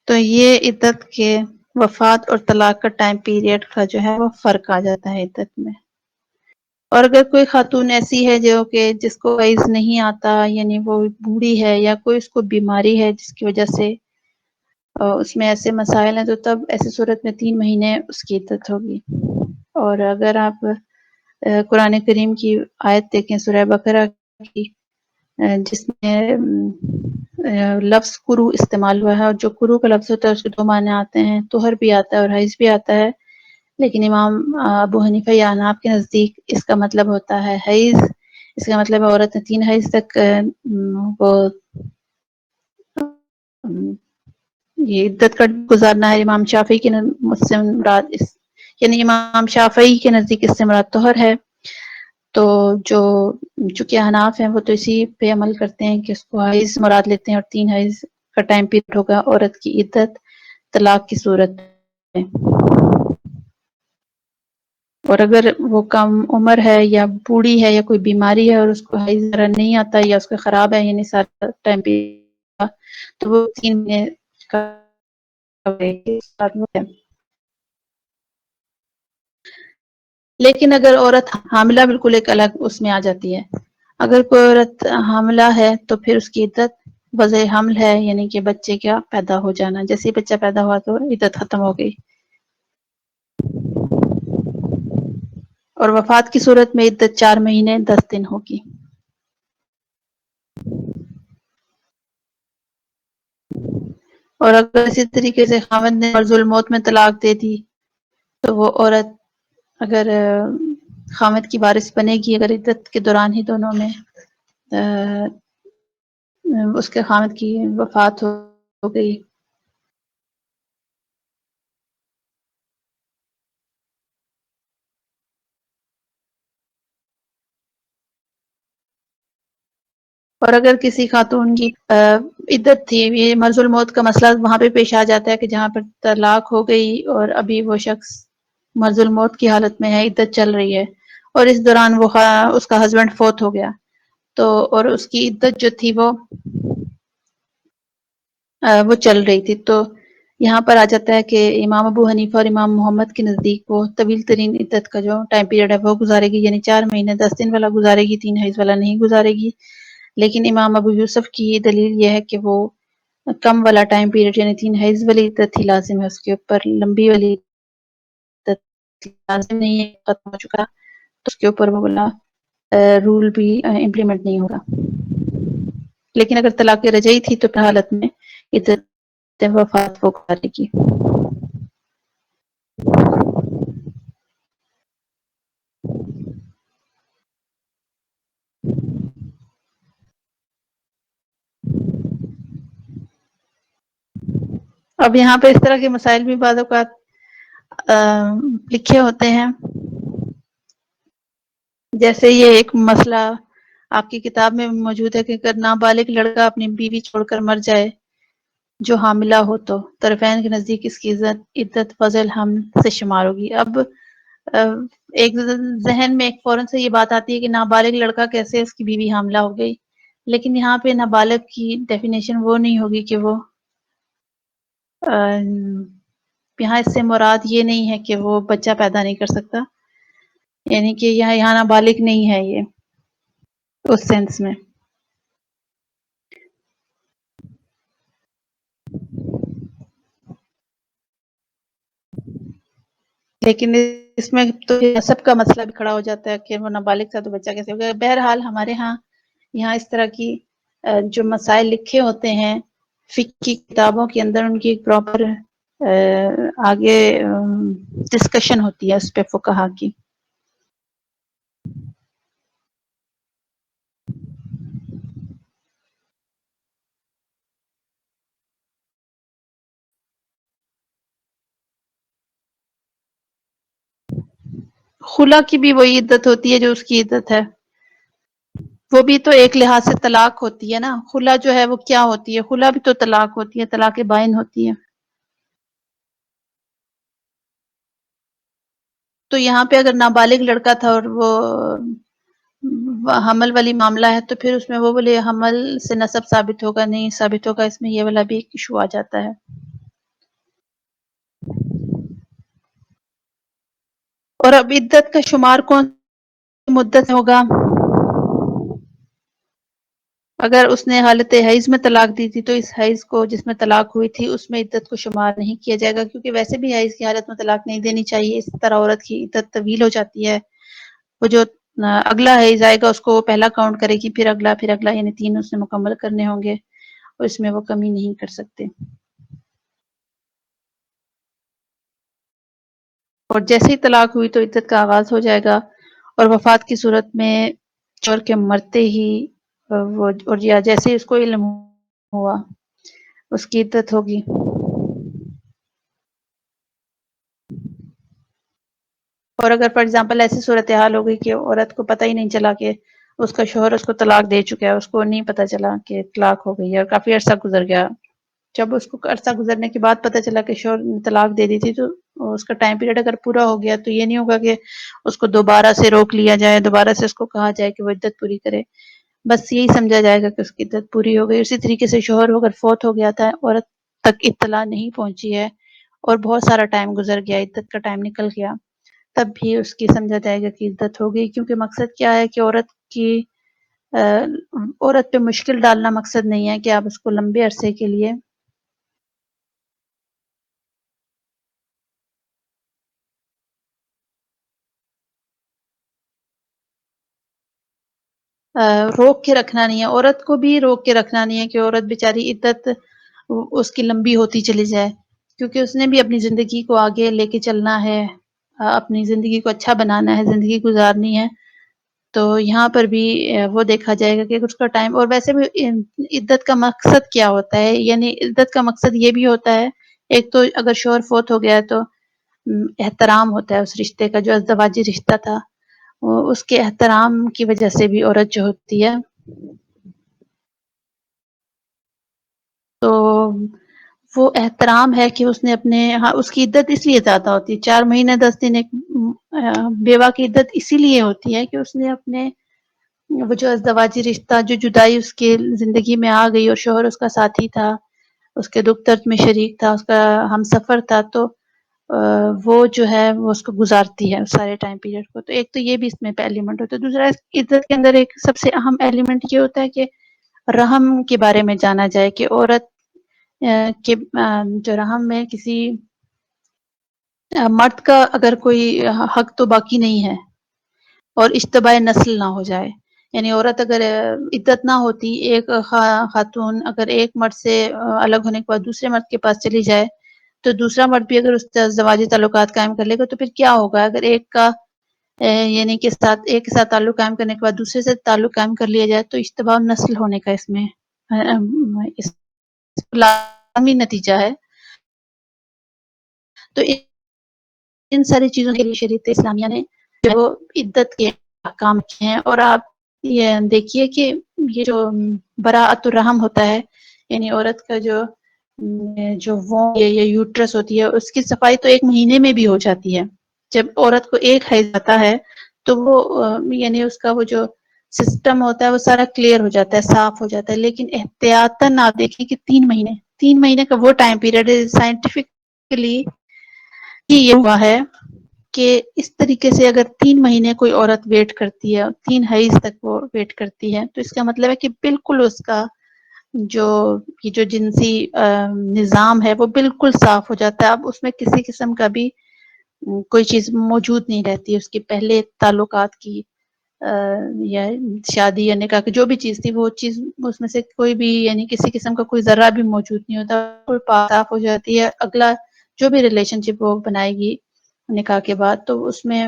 تو یہ عدت کے وفات اور طلاق کا ٹائم پیریڈ کا جو ہے وہ فرق آ جاتا ہے عدت میں. اور اگر کوئی خاتون ایسی ہے جو کہ جس کو حیض نہیں آتا، یعنی وہ بوڑھی ہے یا کوئی اس کو بیماری ہے جس کی وجہ سے اس میں ایسے مسائل ہیں، تو تب ایسی صورت میں 3 مہینے اس کی عدت ہوگی. اور اگر آپ قرآن کریم کی آیت دیکھیں سورہ بقرہ کی، جس میں لفظ کرو استعمال ہوا ہے، اور جو کرو کا لفظ ہوتا ہے اس کے 2 معنی آتے ہیں، طہر بھی آتا ہے اور حیض بھی آتا ہے. لیکن امام ابو حنیفہ یا احناف کے نزدیک اس کا مطلب ہوتا ہے حیض. اس کا مطلب ہے عورت نے 3 حیض تک وہ یہ عدت کا گزارنا ہے. امام شافعی کے مراد یعنی امام شافعی کے نزدیک اس سے مراد طہر ہے. تو جو چونکہ احناف ہیں وہ تو اسی پہ عمل کرتے ہیں کہ اس کو حیض مراد لیتے ہیں، اور 3 حیض کا ٹائم پیریڈ ہوگا عورت کی عدت طلاق کی صورت میں. اور اگر وہ کم عمر ہے یا بوڑھی ہے یا کوئی بیماری ہے اور اس کو حیض نہیں آتا یا اس کا خراب ہے، یعنی سارا ٹائم پیریڈ، تو وہ 3 مہینے کا. لیکن اگر عورت حاملہ بالکل ایک الگ اس میں آ جاتی ہے. اگر کوئی عورت حاملہ ہے تو پھر اس کی عدت وضع حمل ہے، یعنی کہ بچے کا پیدا ہو جانا. جیسے ہی بچہ پیدا ہوا تو عدت ختم ہو گئی. اور وفات کی صورت میں عدت 4 مہینے 10 دن ہوگی. اور اگر اسی طریقے سے خاوند نے مرض الموت میں طلاق دے دی تو وہ عورت اگر خاوند کی وارث بنے گی اگر عدت کے دوران ہی دونوں میں اس کے خاوند کی وفات ہو گئی. اور اگر کسی خاتون کی عدت تھی، یہ مرض الموت کا مسئلہ وہاں پہ پیش آ جاتا ہے کہ جہاں پر طلاق ہو گئی اور ابھی وہ شخص مرض الموت کی حالت میں ہے، عدت چل رہی ہے، اور اس دوران وہ اس کا ہسبینڈ فوت ہو گیا، تو اور اس کی عدت جو تھی وہ چل رہی تھی. تو یہاں پر آ جاتا ہے کہ امام ابو حنیفہ اور امام محمد کے نزدیک وہ طویل ترین عدت کا جو ٹائم پیریڈ ہے وہ گزارے گی، یعنی 4 مہینے 10 دن والا گزارے گی، 3 حیض والا نہیں گزارے گی. لیکن امام ابو یوسف کی دلیل یہ ہے کہ وہ کم والا ٹائم پیریڈ یعنی 3 حیض والی عدت ہی لازم ہے، اس کے اوپر لمبی والی عدت لازم نہیں ہے، ختم ہو چکا تو اس کے اوپر وہ بولا رول بھی امپلیمنٹ نہیں ہوگا. لیکن اگر طلاق رجعی تھی تو پھر حالت میں عدت وفات وہ گزارے گی. اب یہاں پہ اس طرح کے مسائل بھی بعض اوقات لکھے ہوتے ہیں. جیسے یہ ایک مسئلہ آپ کی کتاب میں موجود ہے کہ اگر نابالغ لڑکا اپنی بیوی چھوڑ کر مر جائے جو حاملہ ہو تو طرفین کے نزدیک اس کی عدت فضل حمل سے شمار ہوگی. اب ایک ذہن میں ایک فوراً سے یہ بات آتی ہے کہ نابالغ لڑکا کیسے اس کی بیوی حاملہ ہو گئی، لیکن یہاں پہ نابالغ کی ڈیفینیشن وہ نہیں ہوگی کہ وہ یہاں اس سے مراد یہ نہیں ہے کہ وہ بچہ پیدا نہیں کر سکتا، یعنی کہ یہاں نابالغ نہیں ہے یہ اس سینس میں. لیکن اس میں تو سب کا مسئلہ بھی کھڑا ہو جاتا ہے کہ وہ نابالغ تھا تو بچہ کیسے ہوگا. بہرحال ہمارے ہاں یہاں اس طرح کی جو مسائل لکھے ہوتے ہیں فقہ کی کتابوں کے اندر، ان کی ایک پراپر آگے ڈسکشن ہوتی ہے اس پہ فقہا کی. خلا کی بھی وہی عدت ہوتی ہے جو اس کی عدت ہے. وہ بھی تو ایک لحاظ سے طلاق ہوتی ہے نا. خلا جو ہے وہ کیا ہوتی ہے؟ خلا بھی تو طلاق ہوتی ہے، طلاق بائن ہوتی ہے. تو یہاں پہ اگر نابالغ لڑکا تھا اور وہ حمل والی معاملہ ہے تو پھر اس میں وہ بولے حمل سے نسب ثابت ہوگا، نہیں ثابت ہوگا، اس میں یہ والا بھی ایک ایشو آ جاتا ہے. اور اب عدت کا شمار کون سی مدت سے ہوگا؟ اگر اس نے حالت حیض میں طلاق دی تھی تو اس حیض کو جس میں طلاق ہوئی تھی اس میں عدت کو شمار نہیں کیا جائے گا، کیونکہ ویسے بھی حیض کی حالت میں طلاق نہیں دینی چاہیے، اس طرح عورت کی عدت طویل ہو جاتی ہے۔ وہ جو اگلا حیض آئے گا اس کو وہ پہلا کاؤنٹ کرے گی، پھر اگلا یعنی 3 اس نے مکمل کرنے ہوں گے، اور اس میں وہ کمی نہیں کر سکتے۔ اور جیسے ہی طلاق ہوئی تو عدت کا آغاز ہو جائے گا، اور وفات کی صورت میں شوہر کے مرتے ہی وہ اور یا جیسے ہی اس کو علم ہوا اس کی عدت ہوگی۔ اور اگر فار ایگزامپل ایسی صورتحال ہو گئی کہ عورت کو پتہ ہی نہیں چلا کہ اس کا شوہر اس کو طلاق دے چکا ہے، اس کو نہیں پتہ چلا کہ طلاق ہو گئی ہے اور کافی عرصہ گزر گیا، جب اس کو عرصہ گزرنے کے بعد پتہ چلا کہ شوہر نے طلاق دے دی تھی، تو اس کا ٹائم پیریڈ اگر پورا ہو گیا تو یہ نہیں ہوگا کہ اس کو دوبارہ سے روک لیا جائے، دوبارہ سے اس کو کہا جائے کہ وہ عدت پوری کرے، بس یہی سمجھا جائے گا کہ اس کی عدت پوری ہو گئی۔ اسی طریقے سے شوہر اگر فوت ہو گیا تھا، عورت تک اطلاع نہیں پہنچی ہے اور بہت سارا ٹائم گزر گیا، عدت کا ٹائم نکل گیا، تب بھی اس کی سمجھا جائے گا کہ عدت ہو گئی، کیونکہ مقصد کیا ہے کہ عورت پہ مشکل ڈالنا مقصد نہیں ہے کہ آپ اس کو لمبے عرصے کے لیے روک کے رکھنا نہیں ہے، عورت کو بھی روک کے رکھنا نہیں ہے کہ عورت بیچاری عدت اس کی لمبی ہوتی چلی جائے، کیونکہ اس نے بھی اپنی زندگی کو آگے لے کے چلنا ہے، اپنی زندگی کو اچھا بنانا ہے، زندگی گزارنی ہے، تو یہاں پر بھی وہ دیکھا جائے گا کہ اس کا ٹائم، اور ویسے بھی عدت کا مقصد کیا ہوتا ہے، یعنی عدت کا مقصد یہ بھی ہوتا ہے، ایک تو اگر شوہر فوت ہو گیا ہے تو احترام ہوتا ہے اس رشتے کا، جو ازدواجی رشتہ تھا اس کے احترام کی وجہ سے بھی عورت جو ہوتی ہے تو وہ احترام ہے کہ اس نے اپنے اس کی عدت اس لیے زیادہ ہوتی ہے، 4 مہینے 10 دن ایک بیوہ کی عدت اسی لیے ہوتی ہے کہ اس نے اپنے وہ جو ازدواجی رشتہ، جو جدائی اس کے زندگی میں آ گئی اور شوہر اس کا ساتھی تھا، اس کے دکھ درد میں شریک تھا، اس کا ہم سفر تھا، تو وہ جو ہے وہ اس کو گزارتی ہے سارے ٹائم پیریڈ کو، تو ایک تو یہ بھی اس میں ایلیمنٹ ہوتا ہے، دوسرا عدت کے اندر ایک سب سے اہم ایلیمنٹ یہ ہوتا ہے کہ رحم کے بارے میں جانا جائے کہ عورت کے جو رحم میں کسی مرد کا اگر کوئی حق تو باقی نہیں ہے اور اشتباہ نسل نہ ہو جائے، یعنی عورت اگر عدت نہ ہوتی، ایک خاتون اگر ایک مرد سے الگ ہونے کے بعد دوسرے مرد کے پاس چلی جائے تو دوسرا مرد بھی اگر اس سے ازدواجی تعلقات قائم کر لے گا تو پھر کیا ہوگا، اگر ایک کا یعنی کہ ایک کے ساتھ تعلق قائم کرنے کے بعد دوسرے سے تعلق قائم کر لیا جائے تو اشتباہ نسل ہونے کا اس میں اس لازمی نتیجہ ہے۔ تو ان ساری چیزوں کے لیے شریعت اسلامیہ نے جو وہ عدت کے احکام کیے ہیں، اور آپ یہ دیکھیے کہ یہ جو براءۃ الرحم ہوتا ہے، یعنی عورت کا جو وہ یا یوٹرس ہوتی ہے اس کی صفائی تو 1 مہینے میں بھی ہو جاتی ہے، جب عورت کو ایک حیض آتا ہے تو وہ یعنی اس کا وہ جو سسٹم ہوتا ہے وہ سارا کلیئر ہو جاتا ہے، صاف ہو جاتا ہے، لیکن احتیاطاً آپ دیکھیں کہ 3 مہینے کا وہ ٹائم پیریڈ ہے، سائنٹیفکلی یہ ہوا ہے کہ اس طریقے سے اگر 3 مہینے کوئی عورت ویٹ کرتی ہے، 3 حیض تک وہ ویٹ کرتی ہے، تو اس کا مطلب ہے کہ بالکل اس کا جو یہ جو جنسی نظام ہے وہ بالکل صاف ہو جاتا ہے، اب اس میں کسی قسم کا بھی کوئی چیز موجود نہیں رہتی، اس کے پہلے تعلقات کی یا شادی یا نکاح کی جو بھی چیز تھی وہ چیز اس میں سے کوئی بھی یعنی کسی قسم کا کوئی ذرہ بھی موجود نہیں ہوتا، کوئی پاک صاف ہو جاتی ہے، اگلا جو بھی ریلیشن شپ وہ بنائے گی نکاح کے بعد تو اس میں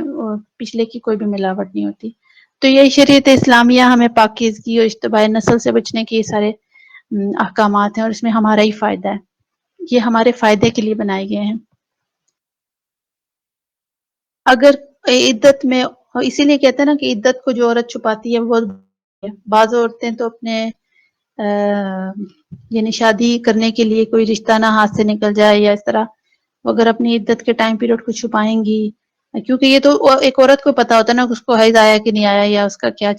پچھلے کی کوئی بھی ملاوٹ نہیں ہوتی۔ تو یہ شریعت اسلامیہ ہمیں پاکیزگی اور اشتباہ نسل سے بچنے کے یہ سارے احکامات ہیں، اور اس میں ہمارا ہی فائدہ ہے، یہ ہمارے فائدے کے لیے بنائے گئے ہیں۔ اگر عدت میں اسی لیے کہتے ہیں نا کہ عدت کو جو عورت چھپاتی ہے وہ بعض عورتیں تو اپنے یعنی شادی کرنے کے لیے کوئی رشتہ نہ ہاتھ سے نکل جائے یا اس طرح اگر اپنی عدت کے ٹائم پیریڈ کو چھپائیں گی، کیونکہ یہ تو ایک عورت کو پتا ہوتا ہے نا کہ اس کو حیض آیا کہ نہیں آیا یا اس کا کیا